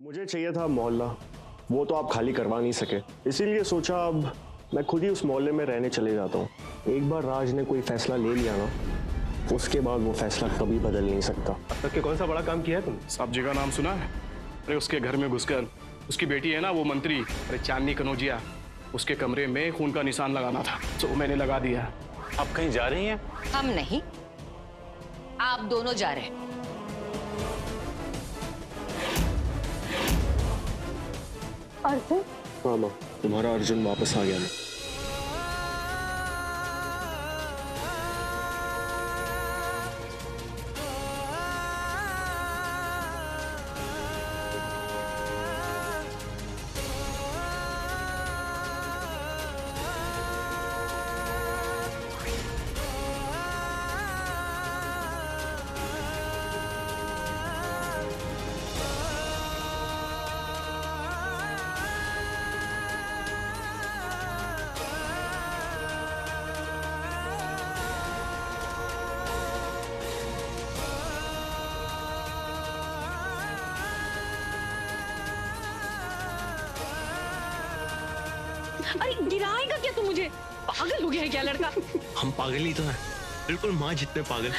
मुझे चाहिए था मोहल्ला, वो तो आप खाली करवा नहीं सके, इसीलिए सोचा अब मैं खुद ही उस मोहल्ले में रहने चले जाता हूँ। एक बार राज ने कोई फैसला ले लिया ना, उसके बाद वो फैसला कभी बदल नहीं सकता। अब तक के कौन सा बड़ा काम किया है तुम? साहब जी का नाम सुना है? अरे उसके घर में घुसकर उसकी बेटी है ना वो मंत्री, अरे चांदनी कनौजिया, उसके कमरे में खून का निशान लगाना था तो मैंने लगा दिया। आप कहीं जा रही हैं? हम नहीं, आप दोनों जा रहे हैं। अर्जुन, हाँ माँ, तुम्हारा अर्जुन वापस आ गया ना। अरे गिराएगा क्या तू मुझे? पागल हो गया है क्या लड़का? हम पागल ही तो हैं, बिल्कुल माँ जितने पागल।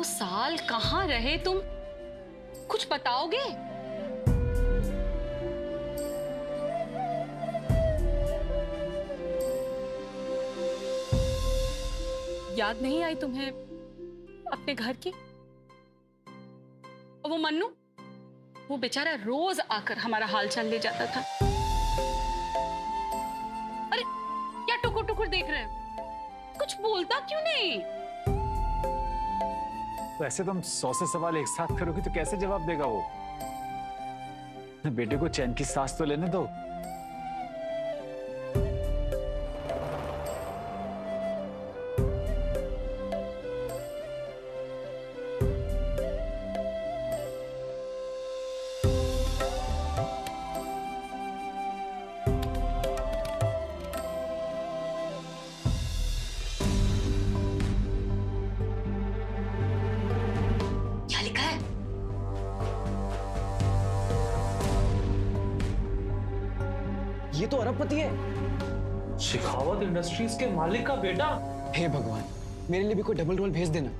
साल कहाँ रहे तुम? कुछ बताओगे? याद नहीं आई तुम्हें अपने घर की? और वो मन्नू, वो बेचारा रोज आकर हमारा हालचाल ले जाता था। अरे क्या टुकुर टुकुर देख रहे हो? कुछ बोलता क्यों नहीं? वैसे तुम 100 से सवाल एक साथ करोगी तो कैसे जवाब देगा वो? बेटे को चैन की सांस तो लेने दो। ये तो अरबपति है, शेखावत इंडस्ट्रीज के मालिक का बेटा। हे भगवान, मेरे लिए भी कोई डबल रोल भेज देना।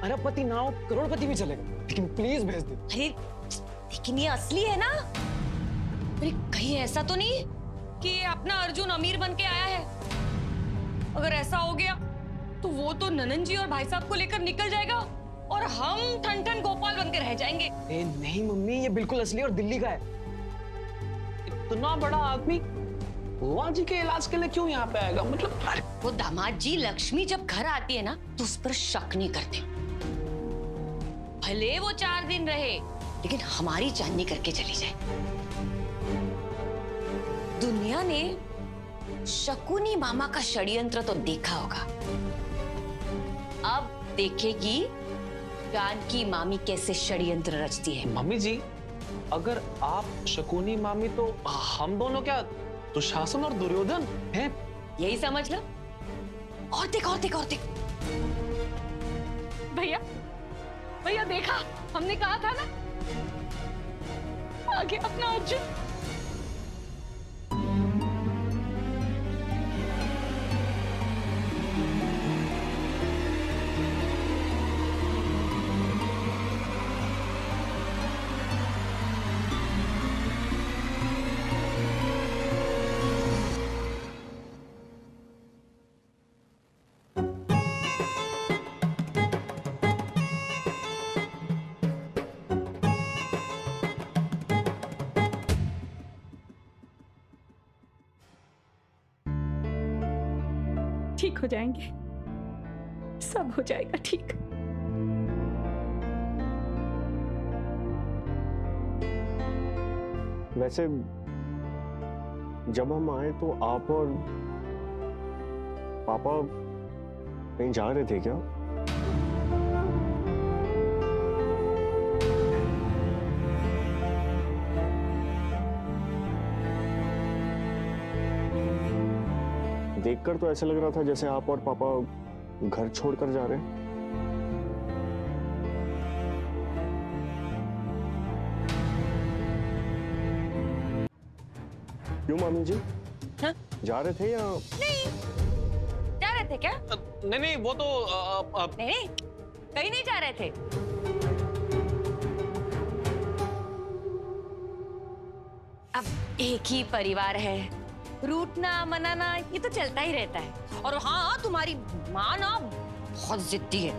अरबपति ना हो, करोड़पति भी चलेगा, लेकिन प्लीज भेज दे। अरे लेकिन ये असली है ना? अरे कहीं ऐसा तो नहीं कि अपना अर्जुन अमीर बन के आया है? अगर ऐसा हो गया तो वो तो ननन जी और भाई साहब को लेकर निकल जाएगा और हम ठन ठन गोपाल बन के रह जाएंगे। नहीं मम्मी, ये बिल्कुल असली और दिल्ली का है। इतना बड़ा आदमी बुआ जी के इलाज के लिए क्यों यहाँ पे आएगा? मतलब वो दामाद जी, लक्ष्मी जब घर आती है ना तो उस पर शक नहीं करते। भले वो 4 दिन रहे, लेकिन हमारी चांदनी करके चली जाए। दुनिया ने शकुनी मामा का षड्यंत्र तो देखा होगा, अब देखेगी जानकी मामी कैसे षड्यंत्र रचती है। मम्मी जी, अगर आप शकुनी मामी तो हम दोनों क्या दुशासन और दुर्योधन हैं? यही समझ लो। और देख और देख और देख। भैया भैया देखा, हमने कहा था ना, आगे अपना अर्जुन। ठीक हो जाएंगे, सब हो जाएगा ठीक। वैसे जब हम आए तो आप और पापा कहीं जा रहे थे क्या? देखकर तो ऐसा लग रहा था जैसे आप और पापा घर छोड़कर जा रहे हैं। क्यों मामी जी? हाँ? जा रहे थे या? नहीं, जा रहे थे क्या? नहीं नहीं, वो तो नहीं, कहीं नहीं जा रहे थे। अब एक ही परिवार है, रूठना मनाना ये तो चलता ही रहता है। और हाँ, तुम्हारी माँ ना बहुत जिद्दी है,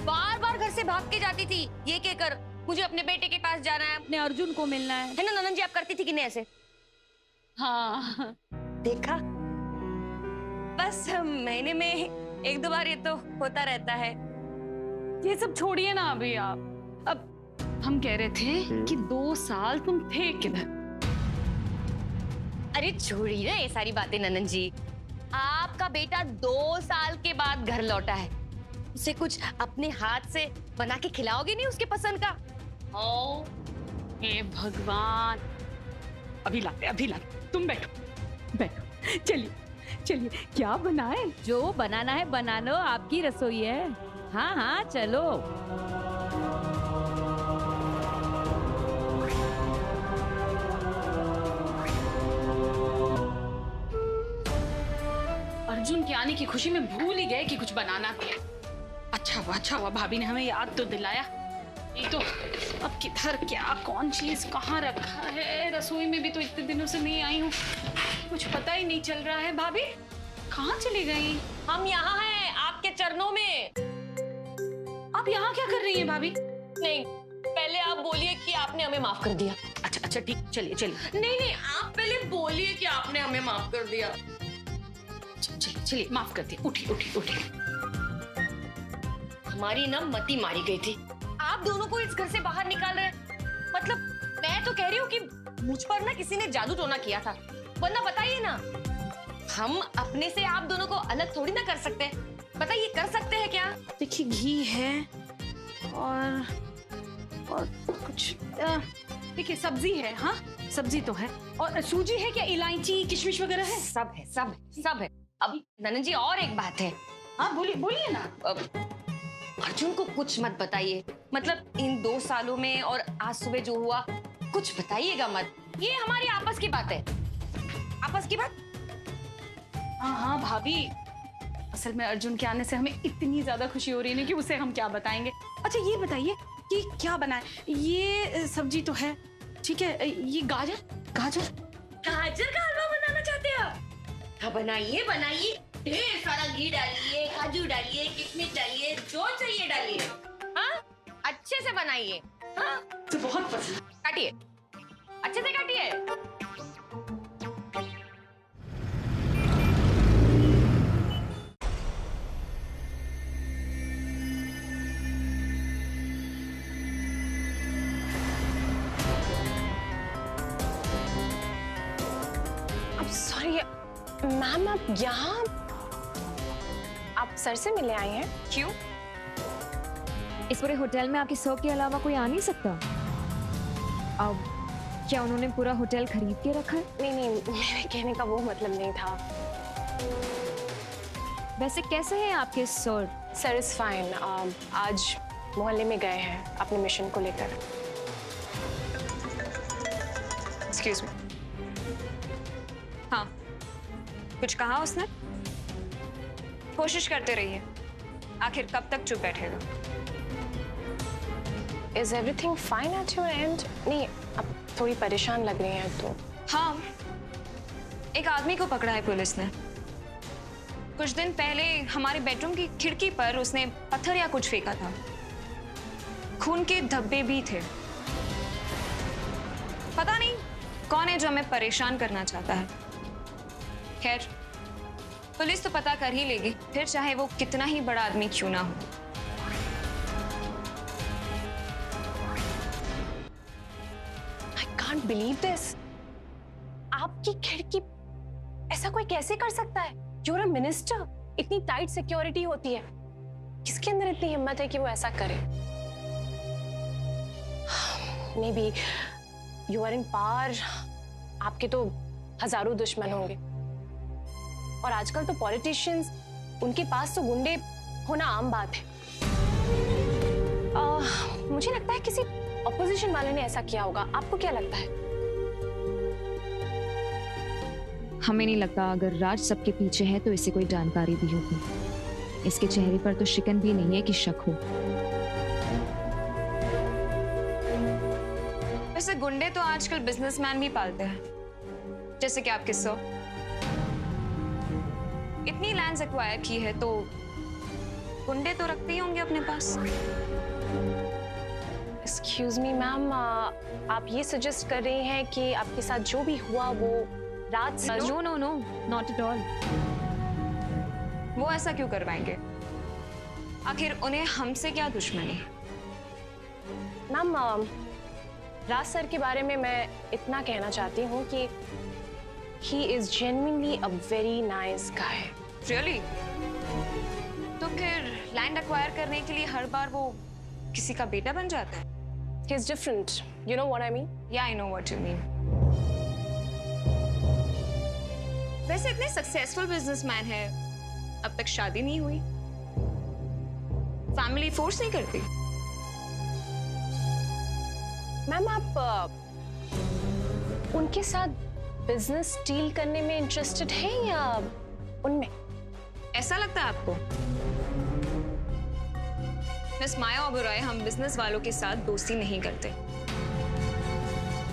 बार बार घर से भाग के जाती थी ये कहकर मुझे अपने बेटे के पास जाना है, अपने अर्जुन को मिलना है ना ननन जी? आप करती थी कि नहीं ऐसे? हाँ देखा, बस महीने में 1-2 बार ये तो होता रहता है। ये सब छोड़िए ना अभी आप। अब हम कह रहे थे कि 2 साल तुम थे किधर? अरे छोड़िए ना ये सारी बातें ननन जी। आपका बेटा 2 साल के बाद घर लौटा है, उसे कुछ अपने हाथ से बना के खिलाओगे नहीं उसके पसंद का? ओ, हे भगवान, अभी लाते। तुम बैठो बैठो, चलिए चलिए, क्या बनाए? जो बनाना है बना लो, आपकी रसोई है। हाँ हाँ चलो। अर्जुन के आने की खुशी में भूल ही गए कि कुछ बनाना भी है। अच्छा हुआ भाभी ने हमें याद तो दिलाया। ये तो अब किधर क्या कौन चीज कहाँ रखा है, रसोई में भी तो इतने दिनों से नहीं आई हूँ, कुछ पता ही नहीं चल रहा है। भाभी कहाँ चली गई? हम यहाँ हैं आपके चरणों में। आप यहाँ क्या कर रही हैं भाभी? नहीं, पहले आप बोलिए कि आपने हमें माफ कर दिया। अच्छा ठीक, चलिए। नहीं, आप पहले बोलिए कि आपने हमें माफ कर दिया। चलिए माफ कर दिया। उठी। हमारी ना मती मारी गई थी, आप दोनों को इस घर से बाहर निकाल रहे। मतलब मैं तो कह रही हूँ कि मुझ पर ना किसी ने जादू टोना किया था, वरना बताइए ना, हम अपने से आप दोनों को अलग थोड़ी ना कर सकते। बताइए कर सकते हैं क्या? देखिए घी है और कुछ देखिए सब्जी है। हाँ सब्जी तो है, और सूजी है क्या, इलायची किशमिश वगैरह है? सब है। अब ननन जी और एक बात है। हाँ बोलिए ना। अर्जुन को कुछ मत बताइए, मतलब इन 2 सालों में और आज सुबह जो हुआ कुछ बताइएगा मत। ये हमारी आपस की बात है, आपस की बात। हाँ भाभी, असल में अर्जुन के आने से हमें इतनी ज्यादा खुशी हो रही है कि उसे हम क्या बताएंगे। अच्छा ये बताइए कि क्या बनाए? ये सब्जी तो है, ठीक है, ये गाजर का हलवा बनाना चाहते हैं आप? हाँ बनाइए, ढेर सारा घी डालिए, काजू डालिए, किशमिश डालिए, जो चाहिए डालिए। हाँ अच्छे से बनाइए। हाँ तो बहुत पसंद। काटिए, अच्छे से काटिए। मैम आप यहाँ, आप सर से मिले आई हैं? क्यों? इस पूरे होटल में आपके सर्व के अलावा कोई आ नहीं सकता? अब क्या उन्होंने पूरा होटल खरीद के रखा है? नहीं, मेरे कहने का वो मतलब नहीं था। वैसे कैसे हैं आपके सर? Sir is fine. आज मोहल्ले में गए हैं अपने मिशन को लेकर। Excuse me. हाँ, कुछ कहा उसने? कोशिश करते रहिए, आखिर कब तक चुप बैठेगा? Is everything fine at your and? नहीं, आप थोड़ी परेशान लग रही हैं तो। हाँ, एक आदमी को पकड़ा है पुलिस ने। कुछ दिन पहले हमारे बेडरूम की खिड़की पर उसने पत्थर या कुछ फेंका था। खून के धब्बे भी थे। पता नहीं कौन है जो हमें परेशान करना चाहता है। खैर, पुलिस तो पता कर ही लेगी, फिर चाहे वो कितना ही बड़ा आदमी क्यों ना हो। I can't believe this. आपकी खिड़की ऐसा कोई कैसे कर सकता है? You're a minister. इतनी टाइट सिक्योरिटी होती है, किसके अंदर इतनी हिम्मत है कि वो ऐसा करे? Maybe you are in power. आपके तो हजारों दुश्मन होंगे, और आजकल तो पॉलिटिशियंस, उनके पास तो गुंडे होना आम बात है। मुझे लगता है किसी ऑपोजिशन वाले ने ऐसा किया होगा। आपको क्या लगता है? हमें नहीं लगता। अगर राज सबके पीछे है तो इसे कोई जानकारी भी होगी। इसके चेहरे पर तो शिकन भी नहीं है कि शक हो। वैसे गुंडे तो आजकल बिजनेसमैन भी पालते हैं, जैसे कि आपके सर। इतनी लैंड्स एक्वायर की है तो गुंडे तो रखते ही होंगे अपने पास। एक्सक्यूज मी मैम, आप ये सजेस्ट कर रही हैं कि आपके साथ जो भी हुआ वो रात से? No no no, not at all. वो ऐसा क्यों करवाएंगे? आखिर उन्हें हमसे क्या दुश्मनी? मैम, राज सर के बारे में मैं इतना कहना चाहती हूँ कि he is genuinely a very nice guy. Really? तो फिर लैंड एक्वायर करने के लिए हर बार वो किसी का बेटा बन जाता है? He's different. You know what I mean? Yeah, I know what you mean. वैसे इतने सक्सेसफुल बिजनेसमैन है, अब तक शादी नहीं हुई। फैमिली फोर्स नहीं करती? मैम, आप उनके साथ बिजनेस डील करने में इंटरेस्टेड हैं या उनमें? ऐसा लगता है आपको? मिस माया ओबेरॉय, हम बिजनेस वालों के साथ दोस्ती नहीं करते।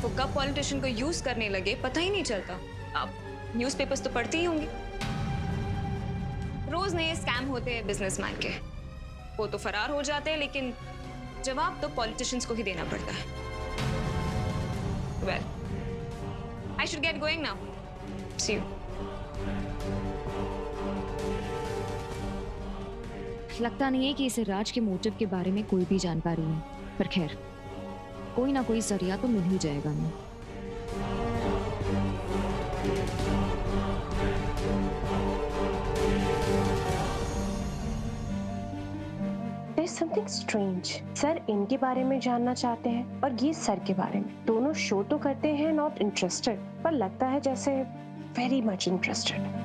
वो कब पॉलिटिशियन को यूज करने लगे पता ही नहीं चलता। आप न्यूज़पेपर्स तो पढ़ती ही होंगी। रोज नए स्कैम होते हैं बिजनेसमैन के। वो तो फरार हो जाते हैं, लेकिन जवाब तो पॉलिटिशियंस को ही देना पड़ता है। Well, I should get going now. See you. लगता नहीं है कि इसे राज के मोटिव के बारे में कोई भी जानकारी है, पर खैर कोई ना कोई जरिया तो मिल ही जाएगा ना। There's something strange. सर इनके बारे में जानना चाहते हैं और ये सर के बारे में। दोनों शो तो करते हैं नॉट इंटरेस्टेड, पर लगता है जैसे वेरी मच इंटरेस्टेड।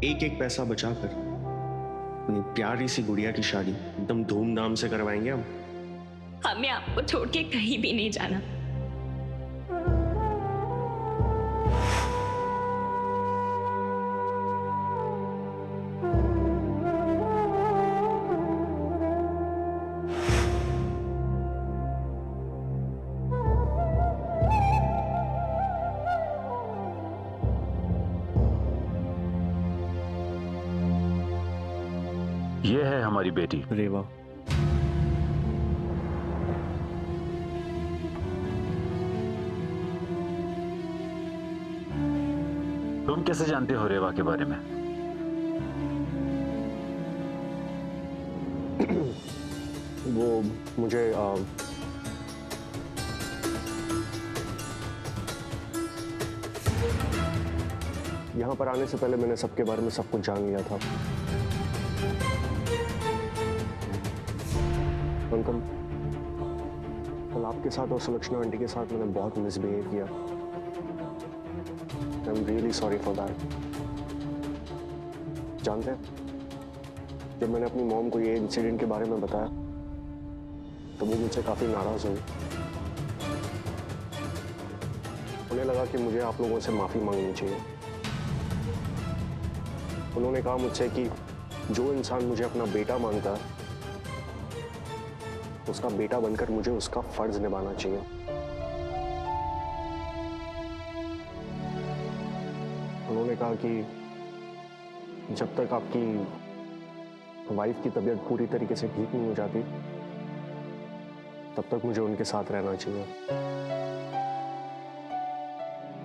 एक एक पैसा बचाकर अपनी प्यारी सी गुड़िया की शादी एकदम धूमधाम से करवाएंगे हम। हमें आपको छोड़ के कहीं भी नहीं जाना। ये है हमारी बेटी रेवा। तुम कैसे जानते हो रेवा के बारे में? वो मुझे यहाँ पर आने से पहले मैंने सबके बारे में सब कुछ जान लिया था। अंकल, कल आपके साथ और सुलक्षणा आंटी के साथ मैंने बहुत मिसबिहेव किया। I am really sorry for that. जानते हैं, जब मैंने अपनी मॉम को ये इंसिडेंट के बारे में बताया तो वो मुझसे काफी नाराज हुई। उन्हें लगा कि मुझे आप लोगों से माफी मांगनी चाहिए। उन्होंने कहा मुझसे कि जो इंसान मुझे अपना बेटा मानता है उसका बेटा बनकर मुझे उसका फर्ज निभाना चाहिए। उन्होंने कहा कि जब तक आपकी वाइफ की तबीयत पूरी तरीके से ठीक नहीं हो जाती तब तक मुझे उनके साथ रहना चाहिए।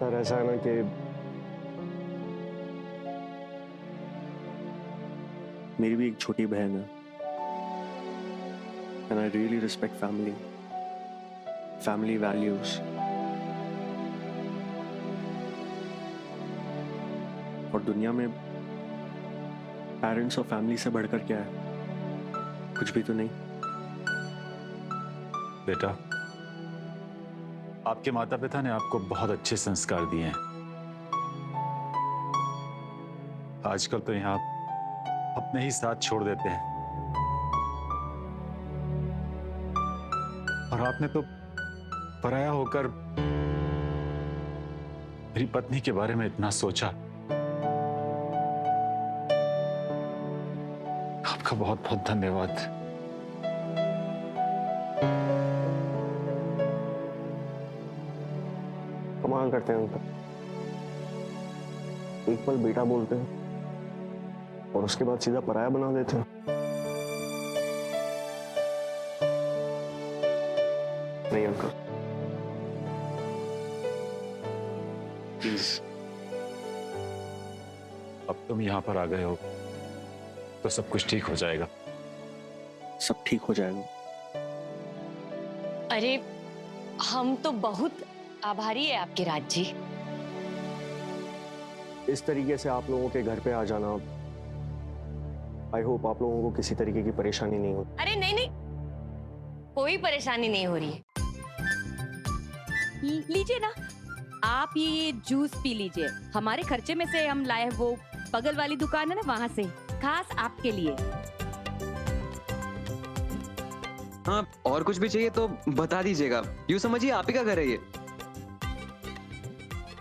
पर ऐसा है ना कि मेरी भी एक छोटी बहन है and I really respect family values। और दुनिया में पेरेंट्स और फैमिली से बढ़कर क्या है? कुछ भी तो नहीं। बेटा, आपके माता पिता ने आपको बहुत अच्छे संस्कार दिए हैं। आजकल तो यहाँ अपने ही साथ छोड़ देते हैं, और आपने तो पराया होकर मेरी पत्नी के बारे में इतना सोचा। आपका बहुत बहुत धन्यवाद। कमाल करते हैं अंकल, एक पल बेटा बोलते हैं और उसके बाद सीधा पराया बना देते हैं। नहीं अंकल, प्लीज। अब तुम यहां पर आ गए हो तो सब कुछ ठीक हो जाएगा। सब ठीक हो जाएगा। अरे हम तो बहुत आभारी है आपके राज जी। इस तरीके से आप लोगों के घर पे आ जाना, आई होप आप लोगों को किसी तरीके की परेशानी नहीं हो। अरे नहीं नहीं, कोई परेशानी नहीं हो रही है। लीजिए ना, आप ये जूस पी लीजिए। हमारे खर्चे में से हम लाए हैं, वो बगल वाली दुकान है ना, वहां से खास आपके लिए। हाँ, और कुछ भी चाहिए तो बता दीजिएगा। यूं समझिए आप ही का घर है ये।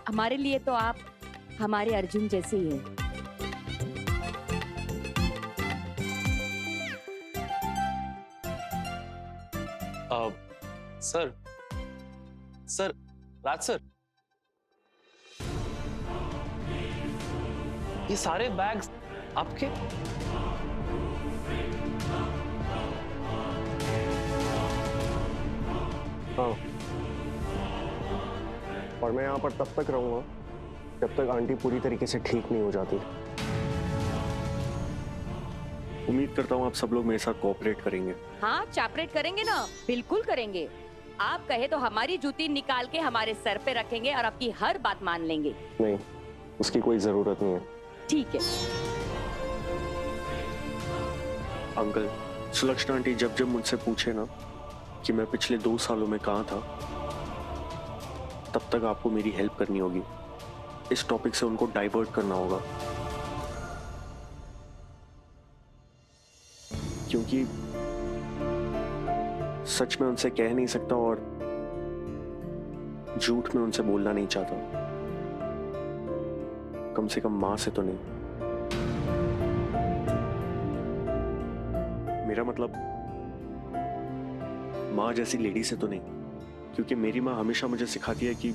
हमारे लिए तो आप हमारे अर्जुन जैसे ही हैं। सर सर राज सर, ये सारे बैग्स आपके? हाँ, और मैं यहाँ पर तब तक रहूंगा जब तक आंटी पूरी तरीके से ठीक नहीं हो जाती। उम्मीद करता हूँ आप सब लोग मेरे साथ कोऑपरेट करेंगे। हाँ, चापरेट करेंगे ना, बिल्कुल करेंगे। आप कहे तो हमारी जूती निकाल के हमारे सर पे रखेंगे और आपकी हर बात मान लेंगे। नहीं, उसकी कोई जरूरत नहीं है। ठीक है अंकल, सुलक्षणा आंटी जब जब मुझसे पूछे ना कि मैं पिछले 2 सालों में कहाँ था, तब तक आपको मेरी हेल्प करनी होगी। इस टॉपिक से उनको डाइवर्ट करना होगा, क्योंकि सच में उनसे कह नहीं सकता और झूठ में उनसे बोलना नहीं चाहता। कम से कम मां से तो नहीं। मेरा मतलब मां जैसी लेडी से तो नहीं, क्योंकि मेरी मां हमेशा मुझे सिखाती है कि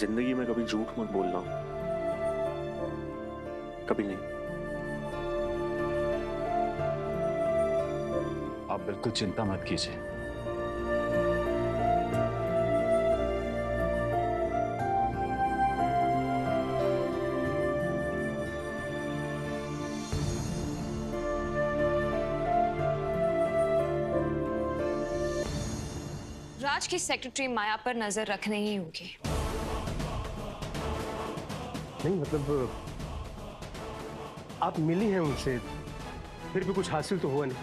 जिंदगी में कभी झूठ मत बोलना, कभी नहीं। आप बिल्कुल चिंता मत कीजिए। राज की सेक्रेटरी माया पर नजर रखनी ही होगी। नहीं मतलब आप मिली हैं उनसे, फिर भी कुछ हासिल तो हुआ नहीं,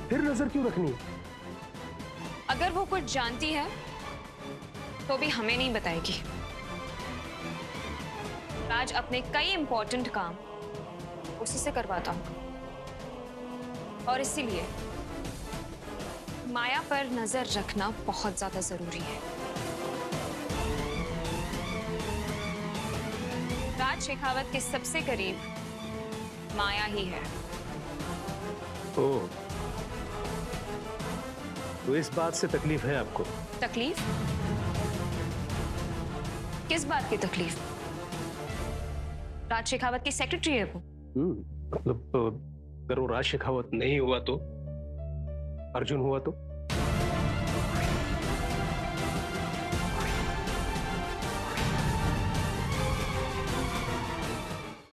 फिर नजर क्यों रखनी? अगर वो कुछ जानती है तो भी हमें नहीं बताएगी। राज अपने कई इंपॉर्टेंट काम उसी से करवाता हूं और इसीलिए माया पर नजर रखना बहुत ज्यादा जरूरी है। राज शेखावत के सबसे करीब माया ही है। ओह, तो इस बात से तकलीफ है आपको? तकलीफ? किस बात की तकलीफ? राज शेखावत की सेक्रेटरी है वो। मतलब अगर वो राज शेखावत नहीं हुआ तो अर्जुन हुआ तो?